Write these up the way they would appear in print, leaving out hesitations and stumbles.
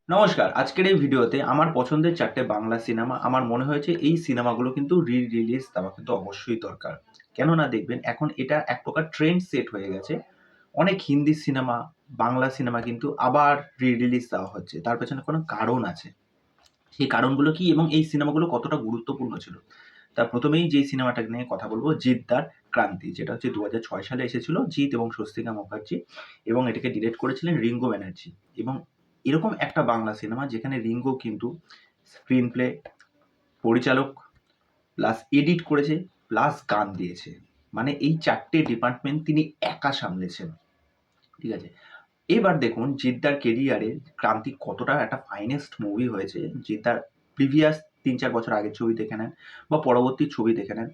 নমস্কার। আজকের এই ভিডিওতে আমার পছন্দের ৪ টে বাংলা সিনেমা আমার মনে হয়েছে এই সিনেমাগুলো কিন্তু রিলিজ দেওয়া কিন্তু অবশ্যই দরকার। কেননা দেখবেন এখন এটা এক প্রকার ট্রেন্ড সেট হয়ে গেছে। অনেক হিন্দি সিনেমা, বাংলা সিনেমা কিন্তু আবার রিলিজ দেওয়া হচ্ছে। তার পেছনে কোনো কারণ আছে। সেই কারণগুলো কি এবং এই সিনেমাগুলো কতটা গুরুত্বপূর্ণ ছিল? তার ১ম এই যেই সিনেমাটা নিয়ে কথা বলব 'জিদ্দার ক্রান্তি' যেটা হচ্ছে ২০০৬ সালে এসেছিল জিৎ এবং স্বস্তিকা মুখার্জী এবং এটাকে ডিরেক্ট করেছিলেন রিঙ্গো ব্যানার্জী এবং এরকম একটা বাংলা সিনেমা যেখানে রিঙ্গো কিন্তু স্ক্রিন প্লে, পরিচালক প্লাস এডিট করেছে প্লাস গান দিয়েছে। মানে এই ৪ টে ডিপার্টমেন্ট তিনি একা সামলেছেন। ঠিক আছে? এবার দেখুন জিদ্দার কেরিয়ারে 'ক্রান্তি' কতটা একটা ফাইনেস্ট মুভি হয়েছে। জিদ্দার প্রিভিয়াস ৩-৪ বছর আগের ছবি দেখে নেন বা পরবর্তী ছবি দেখে নেন।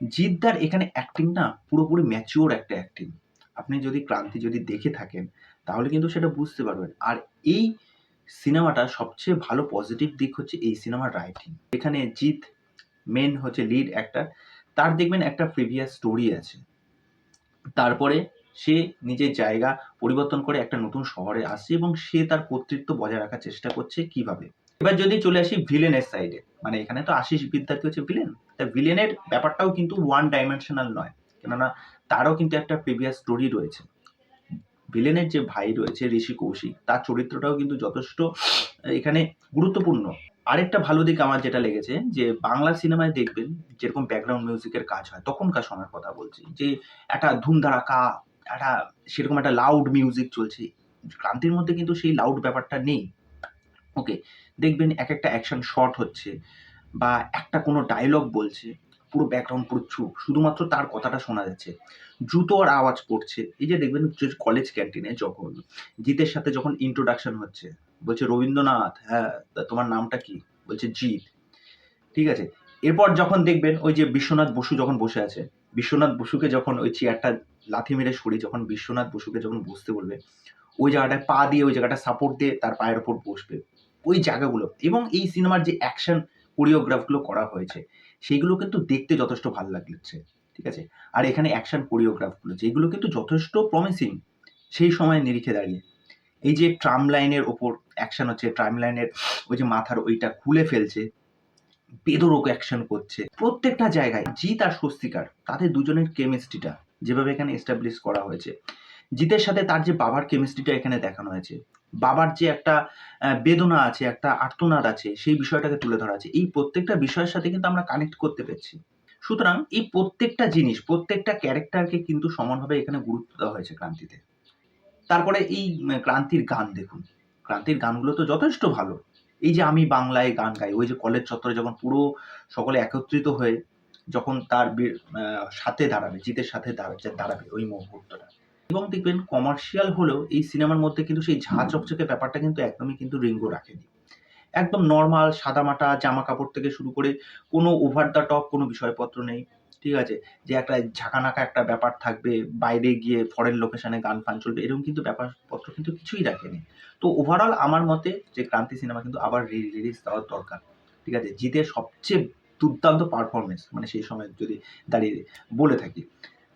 জিদ্দার এখানে অ্যাক্টিং না পুরোপুরি ম্যাচিউর একটা অ্যাক্টিং। আপনি যদি 'ক্রান্তি' যদি দেখে থাকেন তাহলে কিন্তু সেটা বুঝতে পারবেন। আর এই সিনেমাটার সবচেয়ে ভালো পজিটিভ দিক হচ্ছে এই সিনেমার রাইটিং। এখানে জিৎ মেইন হচ্ছে লিড অ্যাক্টর। তার দেখবেন একটা প্রিভিয়াস স্টোরি আছে। তারপরে সে নিজের জায়গা পরিবর্তন করে একটা নতুন শহরে আসছে এবং সে তার কর্তৃত্ব বজায় রাখার চেষ্টা করছে কিভাবে? এবার যদি চলে আসি ভিলেনের সাইডে, মানে এখানে তো আশিস বিদ্যার্থী হচ্ছে ভিলেন। তা ভিলেনের ব্যাপারটাও কিন্তু ওয়ান ডাইমেনশনাল নয়। কেননা তারও কিন্তু একটা প্রিভিয়াস স্টোরি রয়েছে। ভিলেনের যে ভাই রয়েছে ঋষি কৌশিক, তার চরিত্রটাও কিন্তু যথেষ্ট এখানে গুরুত্বপূর্ণ। আরেকটা ভালো দিক আমার যেটা লেগেছে যে বাংলা সিনেমায় দেখবেন যেরকম ব্যাকগ্রাউন্ড মিউজিকের কাজ হয়, তখনকার সময়ের কথা বলছি। যে একটা ধুম ধাড়াক্কা, একটা সেরকম একটা লাউড মিউজিক চলছে। ক্রান্তির মধ্যে কিন্তু সেই লাউড ব্যাপারটা নেই। ওকে? দেখবেন একেকটা অ্যাকশন শট হচ্ছে বা একটা কোনো ডায়ালগ বলছে, পুরো ব্যাকগ্রাউন্ড পুরো চুপ। শুধুমাত্র তার কথাটা শোনা যাচ্ছে। জুতোর আওয়াজ পড়ছে। এই যে দেখবেন যে কলেজ ক্যান্টিনে যখন জিতের সাথে যখন ইন্ট্রোডাকশন হচ্ছে, বলছে, "রবীন্দ্রনাথ, হ্যাঁ, তা তোমার নামটা কি?" বলছে, "জিৎ।" ঠিক আছে? এরপর যখন দেখবেন ওই যে বিশ্বনাথ বসু যখন বসে আছে, বিশ্বনাথ বসুকে যখন ওই চেয়ারটা লাথি মেরে সরিয়ে যখন বিশ্বনাথ বসুকে যখন বসতে বলবে, ওই জায়গাটায় পা দিয়ে ওই জায়গাটা সাপোর্ট দিয়ে তার পায়ের উপর বসবে। ওই জায়গাগুলো এবং এই সিনেমার যে অ্যাকশন কোরিওগ্রাফ গুলো করা হয়েছে, সেইগুলো কিন্তু দেখতে যথেষ্ট ভাল লাগছে। ঠিক আছে? আর এখানে অ্যাকশন কোরিওগ্রাফ গুলো যেগুলো কিন্তু যথেষ্ট প্রমিসিং সেই সময়ের নিরিখে দাঁড়িয়ে। এই যে ট্রাম লাইনের ওপর অ্যাকশন হচ্ছে, ট্রাম লাইনের ওই যে মাথার ওইটা খুলে ফেলছে, বেধড়ক অ্যাকশন করছে। প্রত্যেকটা জায়গায় জিৎ আর স্বস্তিকার তাদের দুজনের কেমিস্ট্রিটা যেভাবে এখানে এস্টাবলিশ করা হয়েছে। জিতের সাথে তার যে বাবার কেমিস্ট্রিটা এখানে দেখানো হয়েছে। বাবার যে একটা বেদনা আছে, একটা আর্তনাদ আছে, সেই বিষয়টাকে তুলে ধরা আছে। এই প্রত্যেকটা বিষয়ের সাথে কিন্তু আমরা কানেক্ট করতে পেরেছি। সুতরাং এই প্রত্যেকটা জিনিস, প্রত্যেকটা ক্যারেক্টারকে কিন্তু সমানভাবে এখানে গুরুত্ব দেওয়া হয়েছে ক্রান্তিতে। তারপরে এই ক্রান্তির গান দেখুন। ক্রান্তির গানগুলো তো যথেষ্ট ভালো। এই যে আমি বাংলায় গান গাই, ওই যে কলেজ চত্বরে যখন পুরো সকলে একত্রিত হয়ে যখন তার সাথে দাঁড়াবে, জিতের সাথে দাঁড়াবে ওই মুহূর্তটা। এবং দেখবেন কমার্শিয়াল হলেও এই সিনেমার মধ্যে কিন্তু সেই ঝাঁ চকচকে ব্যাপারটা কিন্তু একদমই কিন্তু রিঙ্গো রাখেনি। একদম নরমাল সাদামাটা জামাকাপড় থেকে শুরু করে কোনো ওভার দ্য টপ কোনো বিষয়পত্র নেই। ঠিক আছে? যে একটা ঝাঁকানাকা একটা ব্যাপার থাকবে, বাইরে গিয়ে ফরেন লোকেশন এ গান-ফান চলবে এরকম কিন্তু ব্যাপারপত্র কিন্তু কিছুই রাখেনি। তো ওভারঅল আমার মতে যে 'ক্রান্তি' সিনেমা কিন্তু আবার রিলিজ দেওয়ার দরকার। ঠিক আছে? জিতের সবচেয়ে দুর্দান্ত পারফরম্যান্স মানে সেই সময় যদি দাঁড়িয়ে বলে থাকি।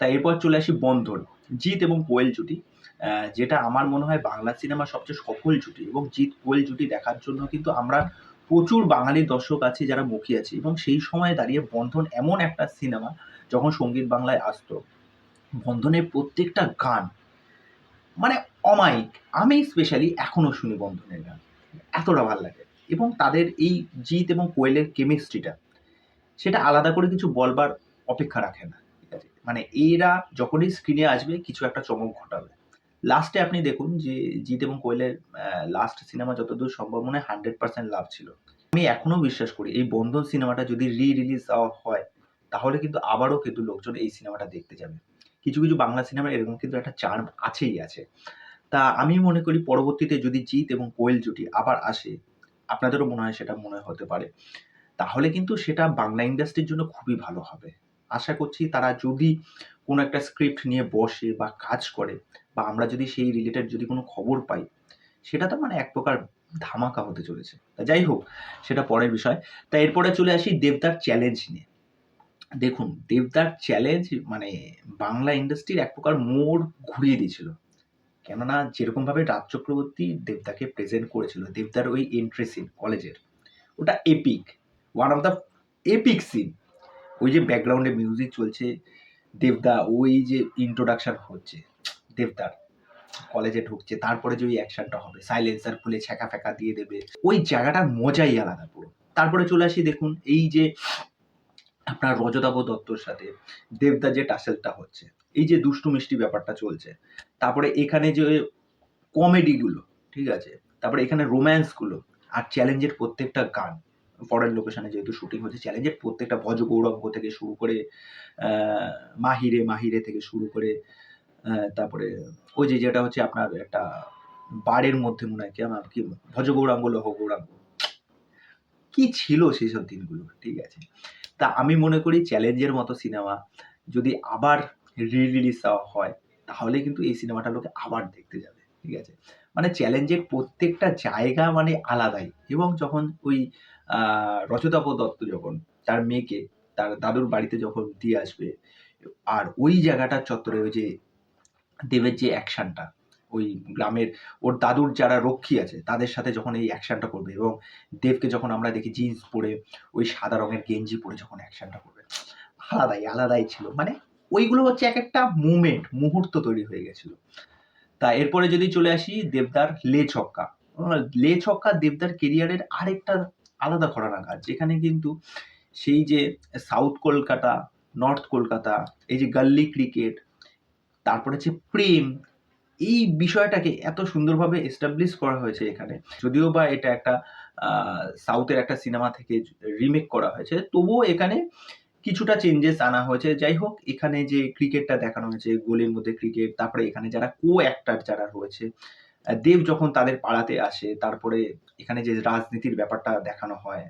তা এরপর চলে আসি 'বন্ধন'। জিৎ এবং কোয়েল জুটি। যেটা আমার মনে হয় বাংলা সিনেমার সবচেয়ে সফল জুটি এবং জিৎ কোয়েল জুটি দেখার জন্য কিন্তু আমরা প্রচুর বাঙালি দর্শক আছি যারা মুখিয়ে আছি এবং সেই সময়ে দাঁড়িয়ে 'বন্ধন' এমন একটা সিনেমা যখন সঙ্গীত বাংলায় আসতো, 'বন্ধনের' প্রত্যেকটা গান মানে অমায়িক। আমি স্পেশালি এখনো শুনি 'বন্ধনের' গান। এতটা ভাল লাগে এবং তাদের এই জিৎ এবং কোয়েলের কেমিস্ট্রিটা সেটা আলাদা করে কিছু বলবার অপেক্ষা রাখে না। ঠিক আছে? মানে এরা যখনই স্ক্রিনে আসবে কিছু একটা চমক ঘটাবে। লাস্টে আপনি দেখুন যে জিৎ এবং কোয়েলের লাস্ট সিনেমা যতদূর সম্ভব মনে হয় 100% লাভ ছিল। আমি এখনো বিশ্বাস করি এই 'বন্ধন' সিনেমাটা যদি রিলিজ দেওয়া হয়, তাহলে কিন্তু আবারও কিন্তু লোকজন এই সিনেমাটা দেখতে যাবে। কিছু, কিছু বাংলা সিনেমার এরকম কিন্তু একটা চার্ম আছেই আছে। তা আমি মনে করি পরবর্তীতে যদি জিৎ এবং কোয়েল জুটি আবার আসে, আপনাদেরও মনে হয় সেটা মনে হতে পারে। তাহলে কিন্তু সেটা বাংলা ইন্ডাস্ট্রির জন্য খুবই ভালো হবে। আশা করছি তারা যদি কোনো একটা স্ক্রিপ্ট নিয়ে বসে বা কাজ করে বা আমরা যদি সেই রিলেটেড যদি কোনো খবর পাই, সেটা তো মানে এক প্রকার ধামাকা হতে চলেছে। তা যাই হোক, সেটা পরের বিষয়। তা এরপরে চলে আসি 'দেবদার চ্যালেঞ্জ' নিয়ে। দেখুন 'দেবদার চ্যালেঞ্জ' মানে বাংলা ইন্ডাস্ট্রির এক প্রকার মোড় ঘুরিয়ে দিয়েছিল। কেননা যেরকমভাবে রাজ চক্রবর্তী দেবদাকে প্রেজেন্ট করেছিল, দেবদার ওই এন্ট্রি সিন কলেজের, ওটা epic, one of the epic scene. ওই যে ব্যাকগ্রাউন্ডে মিউজিক চলছে, দেবদা ওই যে ইন্ট্রোডাকশন হচ্ছে, দেবদার কলেজে ঢুকছে, তারপরে যে ওই অ্যাকশনটা হবে, সাইলেন্সার খুলে ছ্যাঁকা ফ্যাঁকা দিয়ে দেবে, ওই জায়গাটার মজাই আলাদা পুরো। তারপরে চলে আসি, দেখুন এই যে আপনার রজতাভ দত্তর সাথে দেবদা যে টাসেলটা হচ্ছে, এই যে দুষ্টু মিষ্টি ব্যাপারটা চলছে, তারপরে এখানে যে কমেডিগুলো, ঠিক আছে, তারপরে এখানে রোম্যান্সগুলো, আর চ্যালেঞ্জের প্রত্যেকটা গান, ফরেন লোকেশনে যেহেতু শুটিং হচ্ছে, চ্যালেঞ্জের প্রত্যেকটা ভজ গৌরঙ্গ থেকে শুরু করে মাহিরে মাহিরে থেকে শুরু করে তারপরে ওই যে যেটা হচ্ছে আপনার একটা বারের মধ্যে মনে হয় কি আমার কি ভজ গৌরাঙ্গ লহ গৌরাঙ্গ, কি ছিল সেই সব দিনগুলো, ঠিক আছে। তা আমি মনে করি চ্যালেঞ্জের মতো সিনেমা যদি আবার রিলিজ দেওয়া হয়, তাহলে কিন্তু এই সিনেমাটা লোকে আবার দেখতে যাবে, ঠিক আছে। মানে চ্যালেঞ্জের প্রত্যেকটা জায়গা মানে আলাদাই। এবং যখন ওই রজতাভ দত্ত যখন তার মেয়েকে তার দাদুর বাড়িতে যখন দিয়ে আসবে, আর ওই জায়গাটার চত্বরে ওই যে দেবের যে অ্যাকশনটা, ওই গ্রামের ওর দাদুর যারা রক্ষী আছে তাদের সাথে যখন এই অ্যাকশনটা করবে, এবং দেবকে যখন আমরা দেখি জিন্স পরে ওই সাদা রঙের গেঞ্জি পরে যখন অ্যাকশনটা করবে, আলাদাই আলাদাই ছিল। মানে ওইগুলো হচ্ছে এক একটা মুহূর্ত তৈরি হয়ে গেছিল। তা এরপরে যদি চলে আসি দেবদার লে ছক্কা, লে ছক্কা দেবদার কেরিয়ারের আরেকটা আলাদা ঘরানা কাজ, যেখানে কিন্তু সেই যে সাউথ কলকাতা, নর্থ কলকাতা, এই যে গল্লি ক্রিকেট, তারপরে হচ্ছে প্রেম, এই বিষয়টাকে এত সুন্দরভাবে এস্টাবলিশ করা হয়েছে এখানে। যদিও বা এটা একটা সাউথের একটা সিনেমা থেকে রিমেক করা হয়েছে, তবুও এখানে কিছুটা চেঞ্জেস আনা হয়েছে। যাই হোক, এখানে যে ক্রিকেটটা দেখানো হয়েছে, গোলের মধ্যে ক্রিকেট, তারপরে এখানে যারা অ্যাক্টর যারা রয়েছে, দেব যখন তাদের পাড়াতে আসে, তারপরে এখানে যে রাজনীতির ব্যাপারটা দেখানো হয়,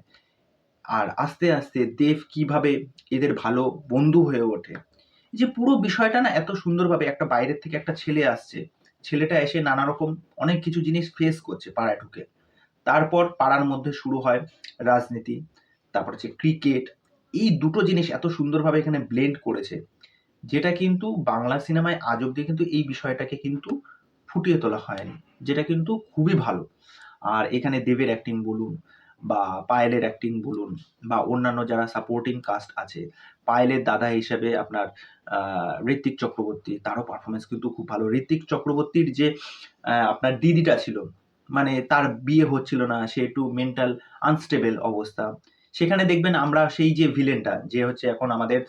আর আস্তে আস্তে দেব কিভাবে এদের ভালো বন্ধু হয়ে ওঠে। যে পুরো বিষয়টা না এত সুন্দরভাবে, একটা বাইরের থেকে একটা ছেলে আসছে, ছেলেটা এসে নানা রকম অনেক কিছু জিনিস ফেস করছে পাড়ায় ঢুকে, তারপর পাড়ার মধ্যে শুরু হয় রাজনীতি, তারপর হচ্ছে ক্রিকেট, এই দুটো জিনিস এত সুন্দরভাবে এখানে ব্লেন্ড করেছে, যেটা কিন্তু বাংলা সিনেমায় আজ অব্দি কিন্তু এই বিষয়টাকে কিন্তু ফুটিয়ে তোলা হয়নি, যেটা কিন্তু খুবই ভালো। আর এখানে দেবের অ্যাক্টিং বলুন, বা পায়েলের অ্যাক্টিং বলুন, বা অন্যান্য যারা সাপোর্টিং কাস্ট আছে, পায়েলের দাদা হিসেবে আপনার ঋত্বিক চক্রবর্তী, তারও পারফরমেন্স কিন্তু খুব ভালো। ঋত্বিক চক্রবর্তীর যে আপনার দিদিটা ছিল, মানে তার বিয়ে হচ্ছিল না, সে একটু মেন্টাল আনস্টেবল অবস্থা, সেখানে দেখবেন আমরা সেই যে ভিলেনটা, যে হচ্ছে এখন আমাদের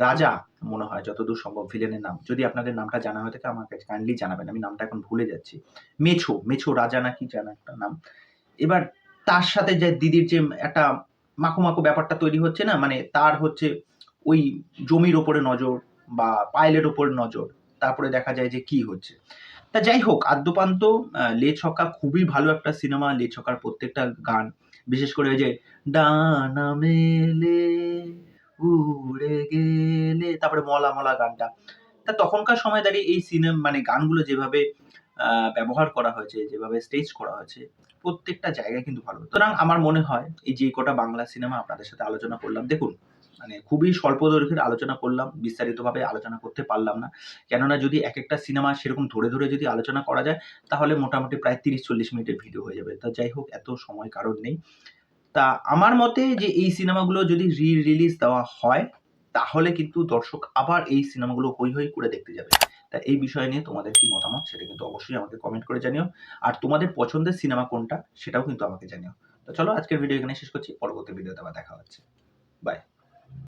রাজা মনে হয় যতদূর সম্ভব ভিলেনের নাম, যদি আপনাদের নামটা জানা হয়ে থাকে আমাকে কাইন্ডলি জানাবেন, আমি নামটা এখন ভুলে যাচ্ছি। মেছো মেছো রাজা নাকি জানা একটা নাম। এবার তার সাথে যে দিদির যে একটা মাখো মাখো ব্যাপারটা তৈরি হচ্ছে না, মানে তার হচ্ছে ওই জমির ওপরে নজর, বা পায়েলের ওপর নজর, তারপরে দেখা যায় যে কি হচ্ছে। তা যাই হোক, আদ্যোপান্ত লে ছক্কা খুবই ভালো একটা সিনেমা। লে ছক্কার প্রত্যেকটা গান, বিশেষ করে ওই যে ডানা মেলে উড়ে গেলে, তারপরে মলা মলা গানটা, তা তখনকার সময় দাঁড়িয়ে এই মানে গানগুলো যেভাবে ব্যবহার করা হয়েছে, যেভাবে স্টেজ করা হয়েছে, প্রত্যেকটা জায়গায় কিন্তু ভালো। সুতরাং আমার মনে হয় এই যে কটা বাংলা সিনেমা আপনাদের সাথে আলোচনা করলাম, দেখুন মানে খুবই স্বল্প দৈর্ঘ্যের আলোচনা করলাম, বিস্তারিতভাবে আলোচনা করতে পারলাম না। কেননা যদি একেকটা সিনেমা সেরকম ধরে ধরে যদি আলোচনা করা যায়, তাহলে মোটামুটি প্রায় ৩০-৪০ মিনিটের ভিডিও হয়ে যাবে। তা যাই হোক, এত সময় কারোর নেই। তা আমার মতে যে এই সিনেমাগুলো যদি রিলিজ দেওয়া হয়, তাহলে কিন্তু দর্শক আবার এই সিনেমাগুলো হৈ হৈ করে দেখতে যাবে। তা এই বিষয় নিয়ে তোমাদের কি মতামত, সেটা কিন্তু অবশ্যই আমাকে কমেন্ট করে জানিও। আর তোমাদের পছন্দের সিনেমা কোনটা, সেটাও কিন্তু আমাকে জানিও। তো চলো, আজকের ভিডিও এখানে শেষ করছি। পরবর্তী ভিডিওতে আবার দেখা হচ্ছে। বাই।